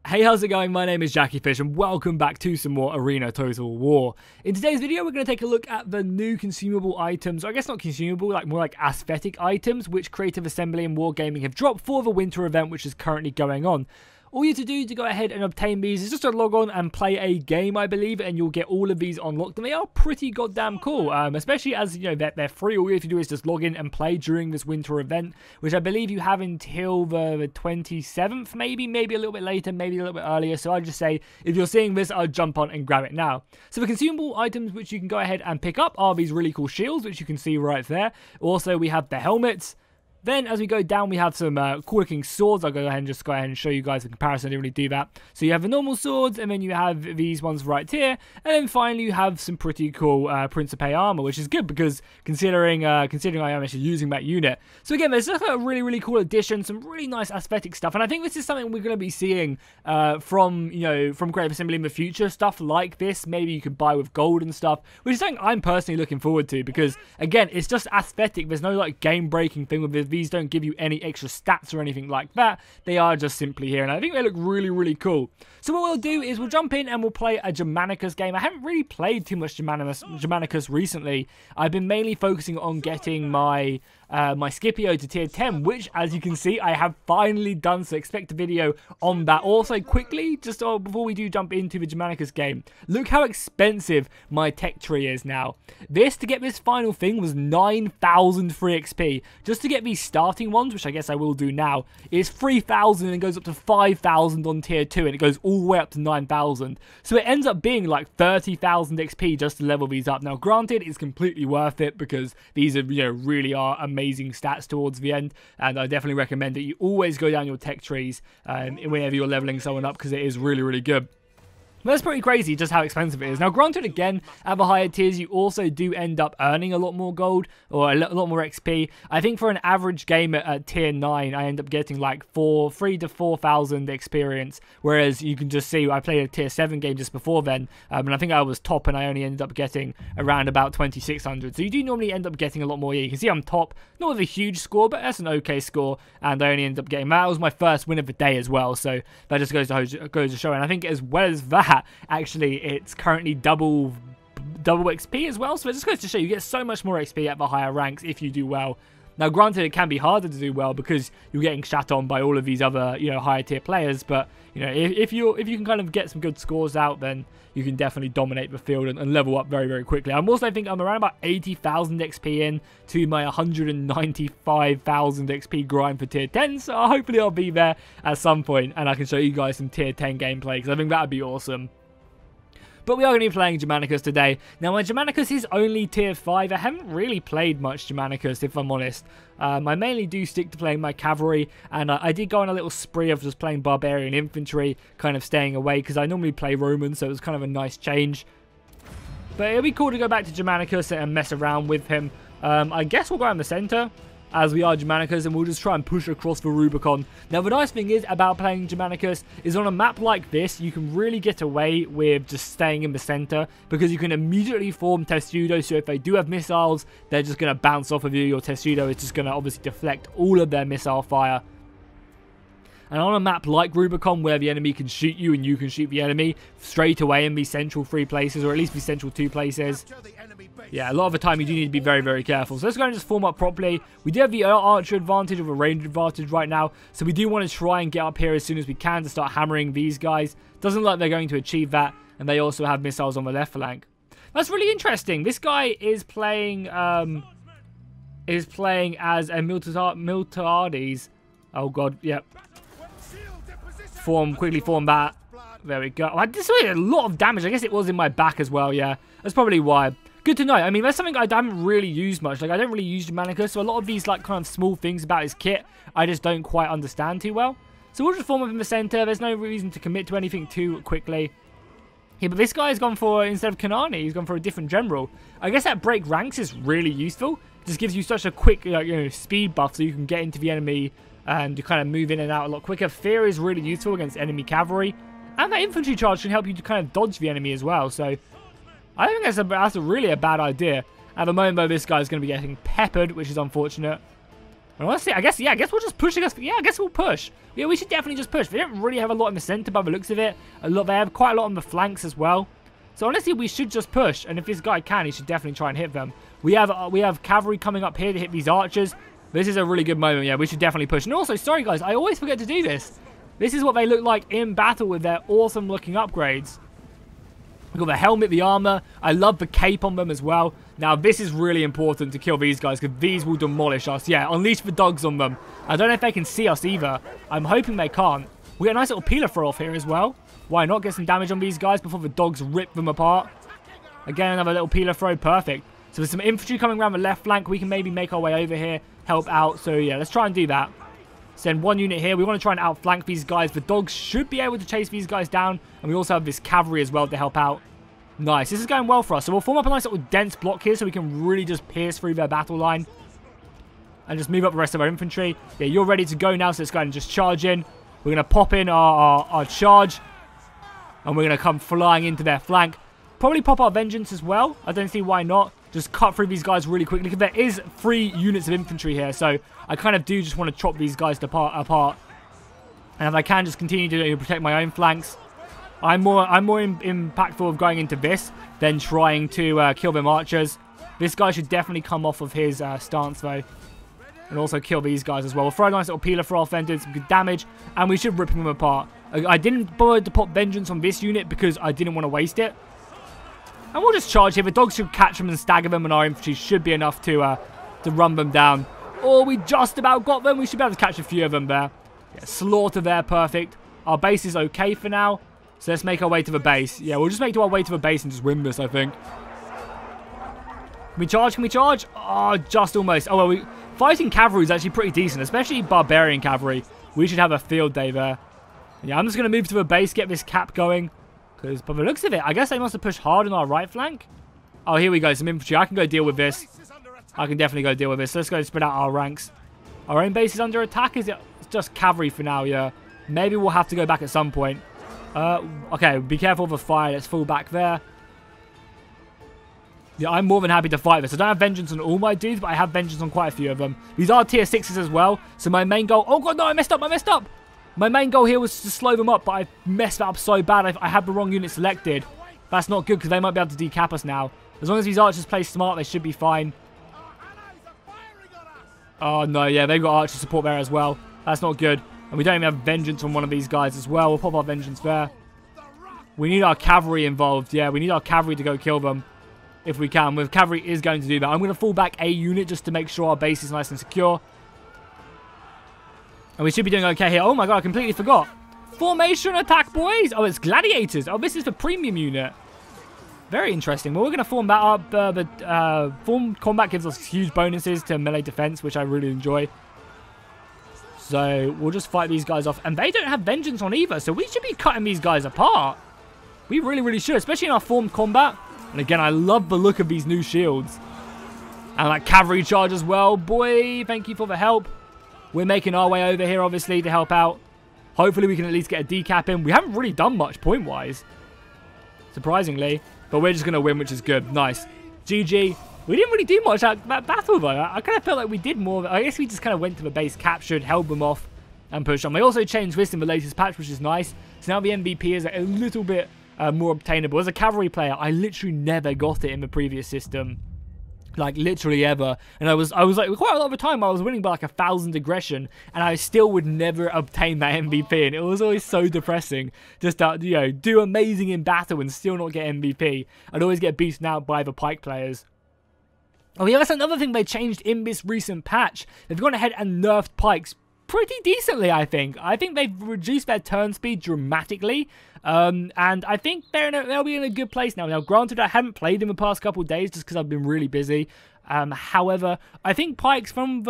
Hey, how's it going? My name is jackiefishhh and welcome back to some more Arena Total War. In today's video, we're going to take a look at the new consumable items, or I guess not consumable, more like aesthetic items, which Creative Assembly and Wargaming have dropped for the winter event, which is currently going on. All you have to do to go ahead and obtain these is just to log on and play a game, I believe, and you'll get all of these unlocked, and they are pretty goddamn cool, especially as, you know, they're free. All you have to do is just log in and play during this winter event, which I believe you have until the 27th, maybe a little bit later, maybe a little bit earlier. So I'd just say, if you're seeing this, I'd jump on and grab it now. So the consumable items which you can go ahead and pick up are these really cool shields, which you can see right there. Also, we have the helmets. Then, as we go down, we have some Corking Swords. I'll go ahead and show you guys the comparison. I didn't really do that. So you have the normal swords, and then you have these ones right here. And then finally, you have some pretty cool Principai Armor, which is good because considering I am actually using that unit. So again, there's just a really cool addition, some really nice aesthetic stuff. And I think this is something we're going to be seeing from Creative Assembly in the future. Stuff like this, maybe you could buy with gold and stuff, which is something I'm personally looking forward to because, again, it's just aesthetic. There's no like game-breaking thing with this. These don't give you any extra stats or anything like that. They are just simply here, and I think they look really cool. So what we'll do is we'll jump in and we'll play a Germanicus game. I haven't really played too much Germanicus recently. I've been mainly focusing on getting my my Scipio to tier 10, which, as you can see, I have finally done, so expect a video on that. Also, quickly, just before we do jump into the Germanicus game, look how expensive my tech tree is now. This, to get this final thing, was 9,000 free XP. Just to get these starting ones, which I guess I will do now, is 3,000 and goes up to 5,000 on tier 2, and it goes all the way up to 9,000. So it ends up being like 30,000 XP just to level these up. Now, granted, it's completely worth it because these are, really are amazing stats towards the end, and I definitely recommend that you always go down your tech trees whenever you're leveling someone up because it is really good. But that's pretty crazy just how expensive it is. Now, granted, again, at the higher tiers, you also do end up earning a lot more gold or a lot more XP. I think for an average game at tier 9, I end up getting like 3,000 to 4,000 experience, whereas you can just see I played a tier 7 game just before then, and I think I was top and I only ended up getting around about 2,600. So you do normally end up getting a lot more. Yeah, you can see I'm top, not with a huge score, but that's an okay score, and I only ended up getting that. Was my first win of the day as well, so that just goes to show. And I think as well as that, actually, it's currently double XP as well, so it just goes to show you get so much more XP at the higher ranks if you do well. Now, granted, it can be harder to do well because you're getting shat on by all of these other, higher tier players. But if you can kind of get some good scores out, then you can definitely dominate the field and level up very quickly. I'm also think I'm around about 80,000 XP in to my 195,000 XP grind for tier 10. So hopefully I'll be there at some point and I can show you guys some tier 10 gameplay because I think that would be awesome. But we are going to be playing Germanicus today. Now, my Germanicus is only tier 5. I haven't really played much Germanicus, if I'm honest. I mainly do stick to playing my cavalry, and I did go on a little spree of just playing barbarian infantry, kind of staying away, because I normally play Roman, so it was kind of a nice change. But it'll be cool to go back to Germanicus and mess around with him. I guess we'll go in the center, as we are Germanicus, and we'll just try and push across the Rubicon. Now, the nice thing is about playing Germanicus is on a map like this, you can really get away with just staying in the center because you can immediately form Testudo, so if they do have missiles, they're just going to bounce off of you. Your Testudo is just going to obviously deflect all of their missile fire. And on a map like Rubicon, where the enemy can shoot you and you can shoot the enemy straight away in these central 3 places, or at least these central 2 places, yeah, a lot of the time you do need to be very careful. So let's go and just form up properly. We do have the archer advantage or the range advantage right now, so we do want to try and get up here as soon as we can to start hammering these guys. Doesn't look like they're going to achieve that, and they also have missiles on the left flank. That's really interesting. This guy is playing as a Miltiades. Oh god, yep. Quickly form that. There we go. Oh, this was a lot of damage. I guess it was in my back as well, yeah. That's probably why. Good to know. I mean, that's something I haven't really used much. Like, I don't really use Germanicus, so a lot of these, like, kind of small things about his kit, I just don't quite understand too well. So we'll just form up in the center. There's no reason to commit to anything too quickly. Yeah, but this guy's gone for, instead of Kanani, he's gone for a different general. I guess that break ranks is really useful. It just gives you such a quick, speed buff so you can get into the enemy and you kind of move in and out a lot quicker. Fear is really useful against enemy cavalry. And that infantry charge can help you to kind of dodge the enemy as well. So I think that's really a bad idea. At the moment, though, this guy's going to be getting peppered, which is unfortunate. And honestly, I guess we'll just push. I guess we'll push. Yeah, we should definitely just push. They don't really have a lot in the center by the looks of it. They have quite a lot on the flanks as well. So honestly, we should just push. And if this guy can, he should definitely try and hit them. We have cavalry coming up here to hit these archers. This is a really good moment. Yeah, we should definitely push. And also, sorry guys, I always forget to do this. This is what they look like in battle with their awesome looking upgrades. We've got the helmet, the armor. I love the cape on them as well. Now, this is really important to kill these guys because these will demolish us. Yeah, unleash the dogs on them. I don't know if they can see us either. I'm hoping they can't. We got a nice little peeler throw off here as well. Why not get some damage on these guys before the dogs rip them apart? Again, another little peeler throw. Perfect. So there's some infantry coming around the left flank. We can maybe make our way over here, help out. So yeah, let's try and do that. Send one unit here. We want to try and outflank these guys. The dogs should be able to chase these guys down. And we also have this cavalry as well to help out. Nice. This is going well for us. So we'll form up a nice little dense block here so we can really just pierce through their battle line. And just move up the rest of our infantry. Yeah, you're ready to go now, so let's go ahead and just charge in. We're going to pop in our charge. And we're going to come flying into their flank. Probably pop our vengeance as well. I don't see why not. Just cut through these guys really quickly. Because there is 3 units of infantry here. So I kind of do just want to chop these guys apart. And if I can, just continue to protect my own flanks. I'm more impactful of going into this than trying to kill them archers. This guy should definitely come off of his stance though. And also kill these guys as well. We'll throw a nice little peeler for off then, do some good damage. And we should rip them apart. I didn't bother to pop vengeance on this unit because I didn't want to waste it. And we'll just charge here. The dogs should catch them and stagger them. And our infantry should be enough to run them down. Oh, we just about got them. We should be able to catch a few of them there. Yeah, slaughter there. Perfect. Our base is okay for now. So let's make our way to the base. Yeah, we'll just make our way to the base and just win this, I think. Can we charge? Can we charge? Oh, just almost. Oh, well, fighting cavalry is actually pretty decent, especially barbarian cavalry. We should have a field day there. Yeah, I'm just going to move to the base, get this cap going. Because by the looks of it, I guess they must have pushed hard on our right flank. Oh, here we go. Some infantry. I can go deal with this. I can definitely go deal with this. Let's go spread out our ranks. Our own base is under attack. Is it? It's just cavalry for now, yeah. Maybe we'll have to go back at some point. Okay, be careful of the fire. Let's fall back there. Yeah, I'm more than happy to fight this. I don't have vengeance on all my dudes, but I have vengeance on quite a few of them. These are tier 6s as well. So my main goal... Oh, God, no, I messed up. My main goal here was to slow them up, but I messed that up so bad. I had the wrong unit selected. That's not good because they might be able to decap us now. As long as these archers play smart, they should be fine. Oh, no, yeah, they've got archer support there as well. That's not good. And we don't even have vengeance on one of these guys as well. We'll pop our vengeance there. We need our cavalry involved. Yeah, we need our cavalry to go kill them. If we can. With cavalry is going to do that. I'm going to fall back a unit just to make sure our base is nice and secure. And we should be doing okay here. Oh my god, I completely forgot. Formation attack, boys. Oh, it's gladiators. Oh, this is the premium unit. Very interesting. Well, we're going to form that up. Form combat gives us huge bonuses to melee defense, which I really enjoy. So we'll just fight these guys off. And they don't have vengeance on either. So we should be cutting these guys apart. We really, really should. Especially in our formed combat. And again, I love the look of these new shields. And that cavalry charge as well. Boy, thank you for the help. We're making our way over here, obviously, to help out. Hopefully, we can at least get a decap in. We haven't really done much point-wise. Surprisingly. But we're just going to win, which is good. Nice. GG. We didn't really do much at that battle, though. I kind of felt like we did more. I guess we just kind of went to the base, captured, held them off, and pushed on. They also changed this in the latest patch, which is nice. So now the MVP is a little bit more obtainable. As a cavalry player, I literally never got it in the previous system. Like, literally ever. And I was like, quite a lot of the time, I was winning by like 1,000 aggression, and I still would never obtain that MVP. And it was always so depressing. Just to, you know, do amazing in battle and still not get MVP. I'd always get beaten out by the pike players. Oh yeah, that's another thing they changed in this recent patch. They've gone ahead and nerfed pikes pretty decently, I think. I think they've reduced their turn speed dramatically. And I think they'll be in a good place now. Now, granted, I haven't played in the past couple of days just because I've been really busy. However, I think pikes, from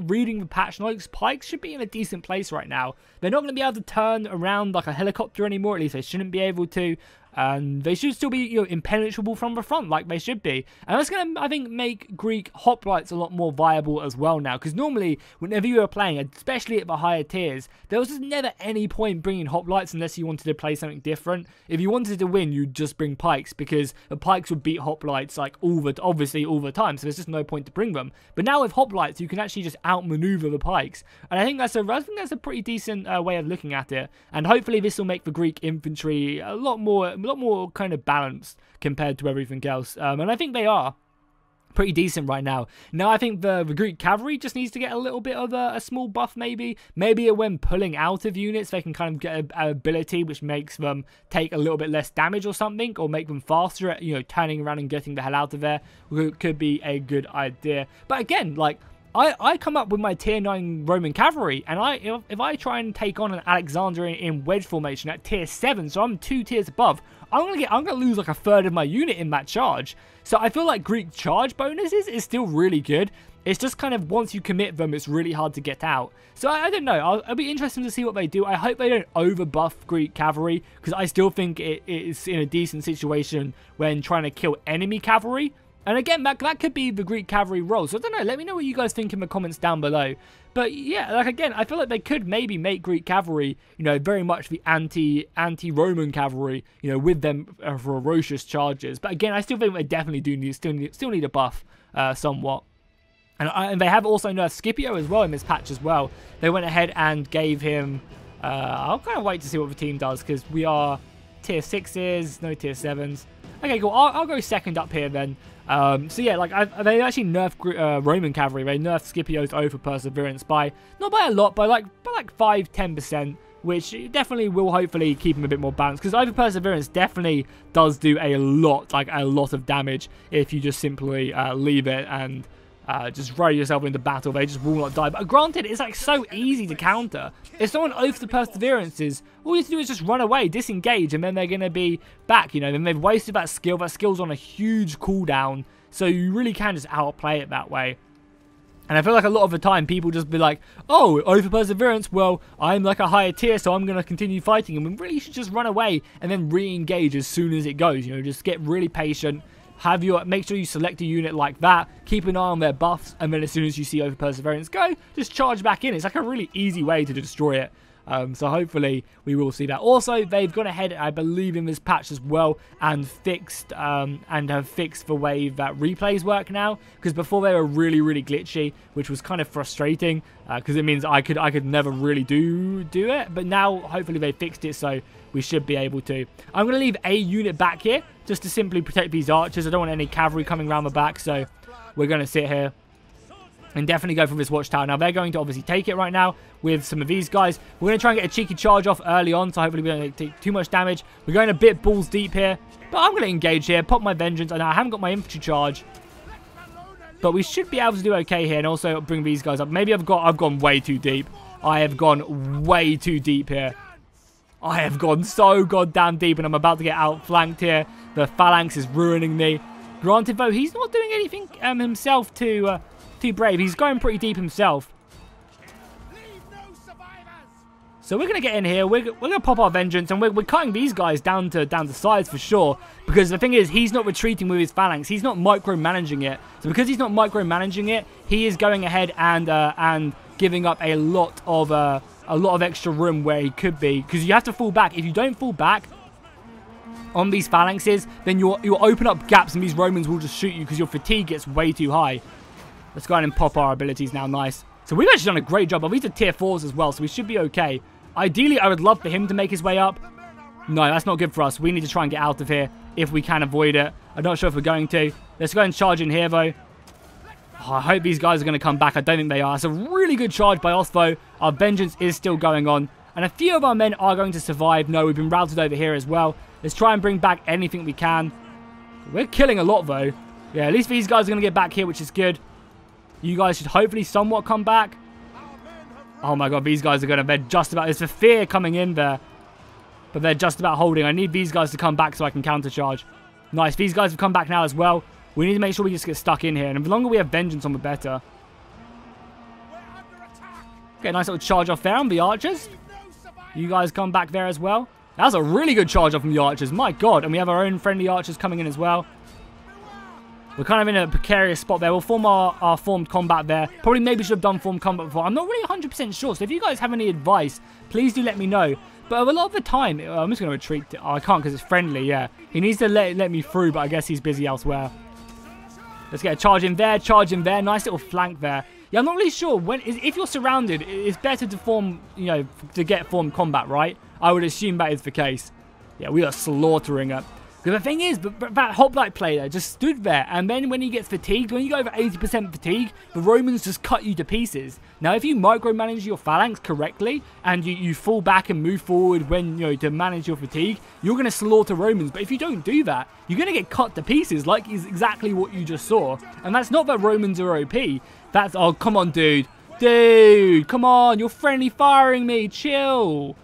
reading the patch notes, pikes should be in a decent place right now. They're not going to be able to turn around like a helicopter anymore. At least they shouldn't be able to. And they should still be, you know, impenetrable from the front, like they should be. And that's going to, I think, make Greek hoplites a lot more viable as well now. Because normally, whenever you were playing, especially at the higher tiers, there was just never any point bringing hoplites unless you wanted to play something different. If you wanted to win, you'd just bring pikes, because the pikes would beat hoplites, like, obviously all the time. So there's just no point to bring them. But now with hoplites, you can actually just outmaneuver the pikes. And I think that's a pretty decent way of looking at it. And hopefully this will make the Greek infantry a lot more kind of balanced compared to everything else, and I think they are pretty decent right now. Now I think the Greek cavalry just needs to get a little bit of a small buff, maybe when pulling out of units they can kind of get an ability which makes them take a little bit less damage or something, or make them faster at, you know, turning around and getting the hell out of there. Could be a good idea. But again, like, I come up with my tier 9 Roman cavalry, and if I try and take on an Alexander in wedge formation at tier 7, so I'm 2 tiers above, I'm gonna lose like a third of my unit in that charge. So I feel like Greek charge bonuses is still really good. It's just kind of once you commit them, it's really hard to get out. So I don't know. I'll be interested to see what they do. I hope they don't overbuff Greek cavalry, because I still think it is in a decent situation when trying to kill enemy cavalry. And again, that could be the Greek cavalry role. So I don't know. Let me know what you guys think in the comments down below. But yeah, like again, I feel like they could maybe make Greek cavalry, you know, very much the anti-Roman cavalry, you know, with them ferocious charges. But again, I still think they definitely still need a buff somewhat. And they have also nerfed Scipio as well in this patch as well. They went ahead and gave him... I'll kind of wait to see what the team does, because we are tier 6s, no tier 7s. Okay, cool. I'll go second up here then. So yeah, like they actually nerfed Roman cavalry. They nerfed Scipio's O for perseverance by not by a lot, by like 5-10%, which definitely will hopefully keep him a bit more balanced. Because over perseverance definitely does do a lot of damage if you just simply leave it and just throw yourself into battle. They just will not die. But granted, it's like so easy to counter. If someone oaths the perseverances, all you have to do is just run away, disengage, and then they're going to be back, you know. Then they've wasted that skill. That skill's on a huge cooldown, so you really can just outplay it that way. And I feel like a lot of the time, people just be like, oh, oath of perseverance, well, I'm like a higher tier, so I'm going to continue fighting. And we really should just run away and then re-engage as soon as it goes, you know. Just get really patient. Make sure you select a unit like that, keep an eye on their buffs, and then as soon as you see over perseverance go, just charge back in. It's like a really easy way to destroy it. So hopefully we will see that. Also, they've gone ahead, I believe, in this patch as well, and have fixed the way that replays work now. Because before they were really glitchy, which was kind of frustrating, because it means I could never really do it. But now hopefully they fixed it, so we should be able to. I'm going to leave a unit back here just to simply protect these archers. I don't want any cavalry coming around the back, so we're going to sit here and definitely go for this watchtower. Now, they're going to obviously take it right now with some of these guys. We're going to try and get a cheeky charge off early on, so hopefully we don't take too much damage. We're going a bit balls deep here, but I'm going to engage here, pop my vengeance. I know I haven't got my infantry charge, but we should be able to do okay here, and also bring these guys up. Maybe I've gone way too deep. I have gone way too deep here. I have gone so goddamn deep, and I'm about to get outflanked here. The phalanx is ruining me. Granted, though, he's not doing anything himself too brave. He's going pretty deep himself. So we're going to get in here. We're going to pop our vengeance, and we're cutting these guys down to size for sure. Because the thing is, he's not retreating with his phalanx. He's not micromanaging it. So because he's not micromanaging it, he is going ahead and giving up a lot of extra room where he could be. Because you have to fall back. If you don't fall back on these phalanxes, then you'll open up gaps, and these Romans will just shoot you because your fatigue gets way too high. Let's go ahead and pop our abilities now. Nice. So we've actually done a great job. These are tier 4s as well, so we should be okay. Ideally, I would love for him to make his way up. No, that's not good for us. We need to try and get out of here if we can avoid it. I'm not sure if we're going to. Let's go ahead and charge in here, though. Oh, I hope these guys are going to come back. I don't think they are. It's a really good charge by us, though. Our vengeance is still going on. And a few of our men are going to survive. No, we've been routed over here as well. Let's try and bring back anything we can. We're killing a lot, though. Yeah, at least these guys are going to get back here, which is good. You guys should hopefully somewhat come back. Oh my god, these guys are going to... They're just about... There's a fear coming in there. But they're just about holding. I need these guys to come back so I can countercharge. Nice. These guys have come back now as well. We need to make sure we just get stuck in here. And the longer we have vengeance on, the better. Okay, nice little charge off there on the archers. You guys come back there as well. That was a really good charge off from the archers. My God. And we have our own friendly archers coming in as well. We're kind of in a precarious spot there. We'll form our formed combat there. Probably maybe should have done formed combat before. I'm not really 100% sure. So if you guys have any advice, please do let me know. But a lot of the time, I'm just going to retreat. Oh, I can't because it's friendly, yeah. He needs to let me through, but I guess he's busy elsewhere. Let's get a charge in there, charge in there. Nice little flank there. Yeah, I'm not really sure. If you're surrounded, it's better to form, to get formed combat, right? I would assume that is the case. Yeah, we are slaughtering it. The thing is, that hoplite player just stood there, and then when he gets fatigued, when you go over 80% fatigue, the Romans just cut you to pieces. Now, if you micromanage your phalanx correctly, and you fall back and move forward when, to manage your fatigue, you're going to slaughter Romans. But if you don't do that, you're going to get cut to pieces, like is exactly what you just saw. And that's not that Romans are OP. That's, oh, come on, dude. Dude, come on, you're friendly firing me. Chill.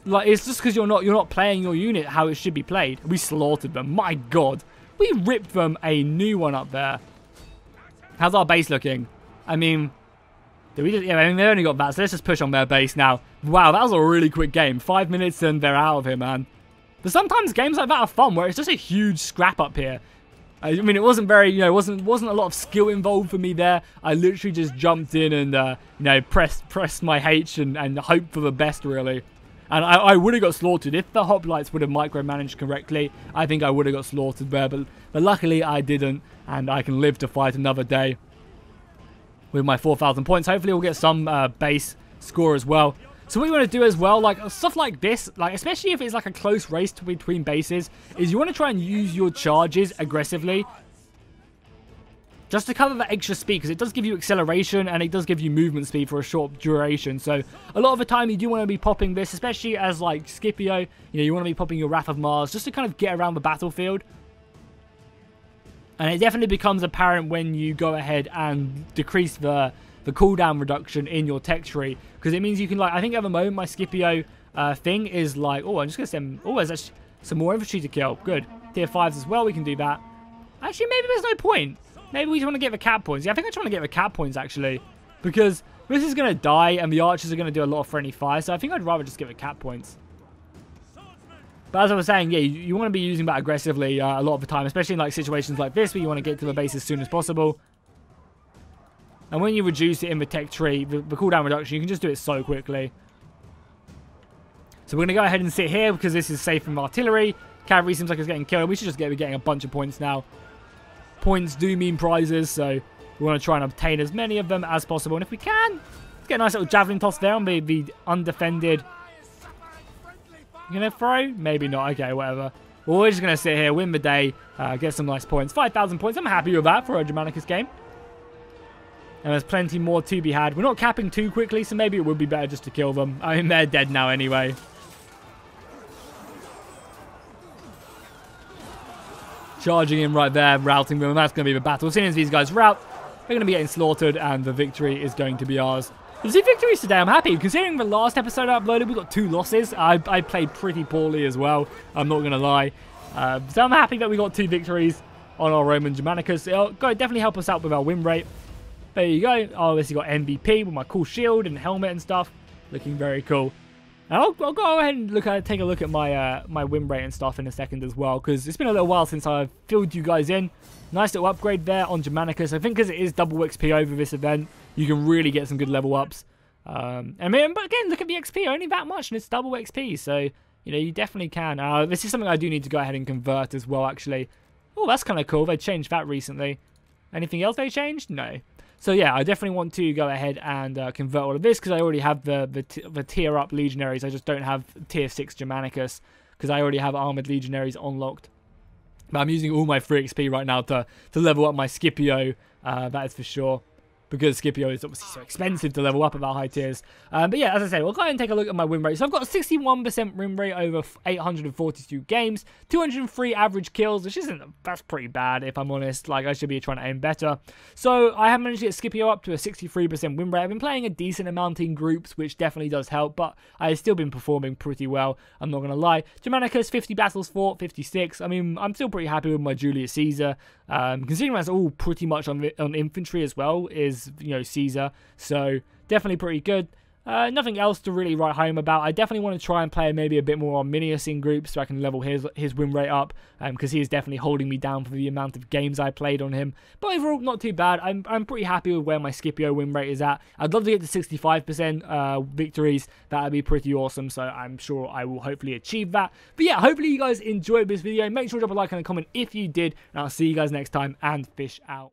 Like, it's just because you're not playing your unit how it should be played. We slaughtered them. My God. We ripped them a new one up there. How's our base looking? I mean, did we just, yeah, I mean, they only got that, so let's just push on their base now. Wow, that was a really quick game. 5 minutes and they're out of here, man. But sometimes games like that are fun, where it's just a huge scrap up here. I mean, it wasn't very, wasn't a lot of skill involved for me there. I literally just jumped in and, pressed my H and hoped for the best, really. And I would have got slaughtered. If the hoplites would have micromanaged correctly, I think I would have got slaughtered there. But luckily, I didn't. And I can live to fight another day with my 4,000 points. Hopefully, we'll get some base score as well. So what you want to do as well, like stuff like this, like especially if it's like a close race between bases, is you want to try and use your charges aggressively. Just to cover that extra speed, because it does give you acceleration and it does give you movement speed for a short duration. So a lot of the time you do want to be popping this, especially as like Scipio, you want to be popping your Wrath of Mars just to kind of get around the battlefield. And it definitely becomes apparent when you go ahead and decrease the cooldown reduction in your tech tree, because it means you can, like, I think at the moment my Scipio thing is like, oh, I'm just going to send, oh, there's actually some more infantry to kill. Good. Tier 5s as well, we can do that. Actually, maybe there's no point. Maybe we just want to get the cap points. Yeah, I think I just want to get the cap points, actually. Because this is going to die, and the archers are going to do a lot of friendly fire. So I think I'd rather just get the cap points. But as I was saying, yeah, you want to be using that aggressively a lot of the time. Especially in like situations like this, where you want to get to the base as soon as possible. And when you reduce it in the tech tree, the cooldown reduction, you can just do it so quickly. So we're going to go ahead and sit here, because this is safe from artillery. Cavalry seems like it's getting killed. We should just be getting a bunch of points now. Points do mean prizes, so we want to try and obtain as many of them as possible. And if we can, let's get a nice little javelin toss there on the undefended. You gonna throw? Maybe not. Okay, whatever. Well, we're just gonna sit here, win the day, get some nice points. 5,000 points. I'm happy with that for a Germanicus game. And there's plenty more to be had. We're not capping too quickly, so maybe it would be better just to kill them. I mean, they're dead now anyway. Charging in right there, routing them, and that's going to be the battle. As soon as these guys rout, they're going to be getting slaughtered, and the victory is going to be ours. You see, victories today, I'm happy. Considering the last episode I uploaded, we got 2 losses. I played pretty poorly as well, I'm not going to lie. So I'm happy that we got 2 victories on our Roman Germanicus. It'll definitely help us out with our win rate. There you go. Oh, this has got MVP with my cool shield and helmet and stuff. Looking very cool. And I'll go ahead and take a look at my my win rate and stuff in a second as well, because it's been a little while since I've filled you guys in. Nice little upgrade there on Germanicus. I think because it is double XP over this event, you can really get some good level ups. I mean, but again, look at the XP, only that much, and it's double XP, so you definitely can. This is something I do need to go ahead and convert as well, actually. Oh, that's kind of cool. They changed that recently. Anything else they changed? No. So yeah, I definitely want to go ahead and convert all of this, because I already have the tier up legionaries. I just don't have tier 6 Germanicus, because I already have armored legionaries unlocked. But I'm using all my free XP right now to level up my Scipio, that is for sure. Because Scipio is obviously so expensive to level up at our high tiers. But yeah, as I said, we'll go ahead and take a look at my win rate. So I've got a 61% win rate over 842 games, 203 average kills, which that's pretty bad if I'm honest. Like, I should be trying to aim better. So I have managed to get Scipio up to a 63% win rate. I've been playing a decent amount in groups, which definitely does help, but I've still been performing pretty well, I'm not going to lie. Germanicus, 50 battles fought, 56. I mean, I'm still pretty happy with my Julius Caesar. Considering that's all pretty much on infantry as well, is Caesar, so definitely pretty good. Nothing else to really write home about. I definitely want to try and play maybe a bit more on Minius in groups so I can level his win rate up, because he is definitely holding me down for the amount of games I played on him. But overall, not too bad. I'm pretty happy with where my Scipio win rate is at. I'd love to get to 65% victories. That would be pretty awesome, so I'm sure I will hopefully achieve that. But yeah, hopefully you guys enjoyed this video. Make sure to drop a like and a comment if you did, and I'll see you guys next time, and fish out.